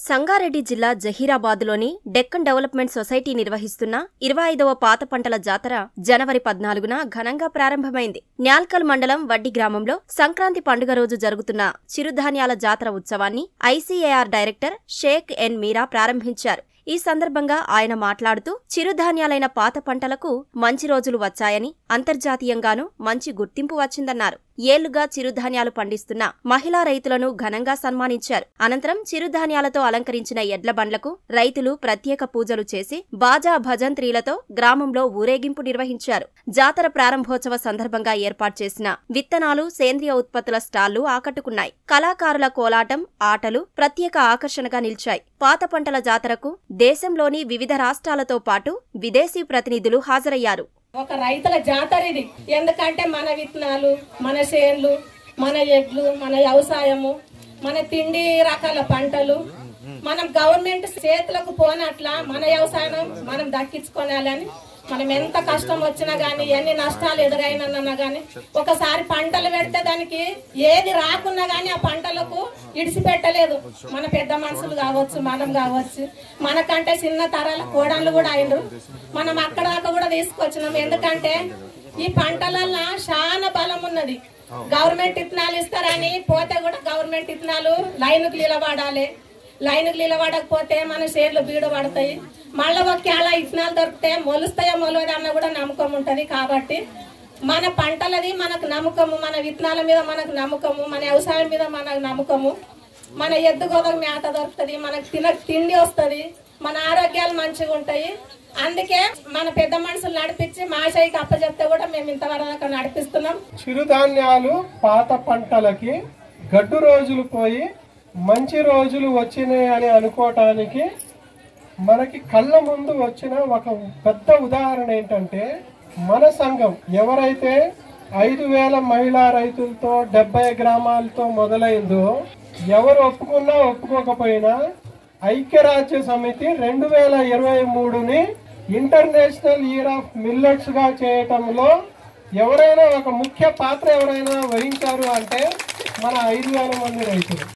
సంగారెడ్డి జిల్లా జహీరాబాద్లోని Deccan development society నిర్వహిస్తున్న 25వ పాత పంటల జాతర జనవరి 14న ఘనంగా ప్రారంభమైంది. న్యాల్కల్ మండలం వడ్డి గ్రామంలో సంక్రాంతి పండుగ రోజు జరుగుతున్న చిరుధాన్యాల జాతర ఉత్సవాన్ని ఐసీఏఆర్ డైరెక్టర్ షేక్ ఎన్ మీరా ప్రారంభించారు. ఈ సందర్భంగా ఆయన మాట్లాడుతూ చిరుధాన్యాలైన పాత పంటలకు మంచి రోజులు వచ్చాయని, అంతర్జాతీయంగానూ మంచి గుర్తింపు వచ్చిందన్నారు. ఏళ్లుగా చిరుధాన్యాలు పండిస్తున్న మహిళా రైతులను ఘనంగా సన్మానించారు. అనంతరం చిరుధాన్యాలతో అలంకరించిన ఎడ్ల బండ్లకు రైతులు ప్రత్యేక పూజలు చేసి బాజా భజంత్రీలతో గ్రామంలో ఊరేగింపు నిర్వహించారు. జాతర ప్రారంభోత్సవ సందర్భంగా ఏర్పాటు చేసిన విత్తనాలు, సేంద్రియ ఉత్పత్తుల స్టాళ్లు ఆకట్టుకున్నాయి. కళాకారుల కోలాటం, ఆటలు ప్రత్యేక ఆకర్షణగా నిలిచాయి. పాత పంటల జాతరకు దేశంలోని వివిధ రాష్ట్రాలతో పాటు విదేశీ ప్రతినిధులు హాజరయ్యారు. ఒక రైతుల జాతర ఇది. ఎందుకంటే మన విత్తనాలు, మన చేన్లు, మన ఎడ్లు, మన వ్యవసాయము, మన తిండి రకాల పంటలు మనం గవర్నమెంట్ చేతులకు పోనట్లా మన వ్యవసాయం మనం దక్కించుకోవాలని, మనం ఎంత కష్టం వచ్చినా గానీ, ఎన్ని నష్టాలు ఎదురైనా గానీ, ఒకసారి పంటలు పెడితే దానికి ఏది రాకున్నా గానీ ఆ పంటలకు ఇడిసిపెట్టలేదు. మన పెద్ద మనుషులు కావచ్చు, మనం కావచ్చు, మనకంటే చిన్న తరాల కోడళ్ళు కూడా అయినరు. మనం అక్కడ దాకా కూడా తీసుకొచ్చినాం. ఎందుకంటే ఈ పంటలలో చాలా బలం ఉన్నది. గవర్నమెంట్ విత్తనాలు ఇస్తారని పోతే కూడా గవర్నమెంట్ విత్తనాలు లైన్కు నిలబడాలి. లైన్కు నిలబడకపోతే మన షేర్లు బీడు పడతాయి. మళ్ళీ ఒకవేళ విత్తనాలు దొరికితే మొలుస్తాయో మొలవదు అన్న కూడా నమ్మకం ఉంటది. కాబట్టి మన పంటలది మనకు నమ్మకము, మన విత్తనాల మీద మనకు నమ్మకము, మన వ్యవసాయం మీద మనకు నమ్మకము. మన ఎద్దుగోదకు మేత దొరుకుతుంది, మనకు తిండి వస్తుంది, మన ఆరోగ్యాలు మంచిగా ఉంటాయి. అందుకే మన పెద్ద మనుషులు నడిపించి మా చేయికి అప్పచెప్తే కూడా మేము ఇంతవరకు నడిపిస్తున్నాం. చిరుధాన్యాలు పాత పంటలకి గడ్డు రోజులు పోయి మంచి రోజులు వచ్చినాయి అని అనుకోవటానికి మనకి కళ్ళ ముందు వచ్చిన ఒక పెద్ద ఉదాహరణ ఏంటంటే, మన సంఘం ఎవరైతే 5,000 మహిళా రైతులతో 70 గ్రామాలతో మొదలైందో, ఎవరు ఒప్పుకున్నా ఒప్పుకోకపోయినా ఐక్యరాజ్య సమితి 2023ని ఇంటర్నేషనల్ ఇయర్ ఆఫ్ మిల్లెట్స్ గా చేయటంలో ఎవరైనా ఒక ముఖ్య పాత్ర ఎవరైనా వహించారు అంటే మన 5,000 మంది రైతులు.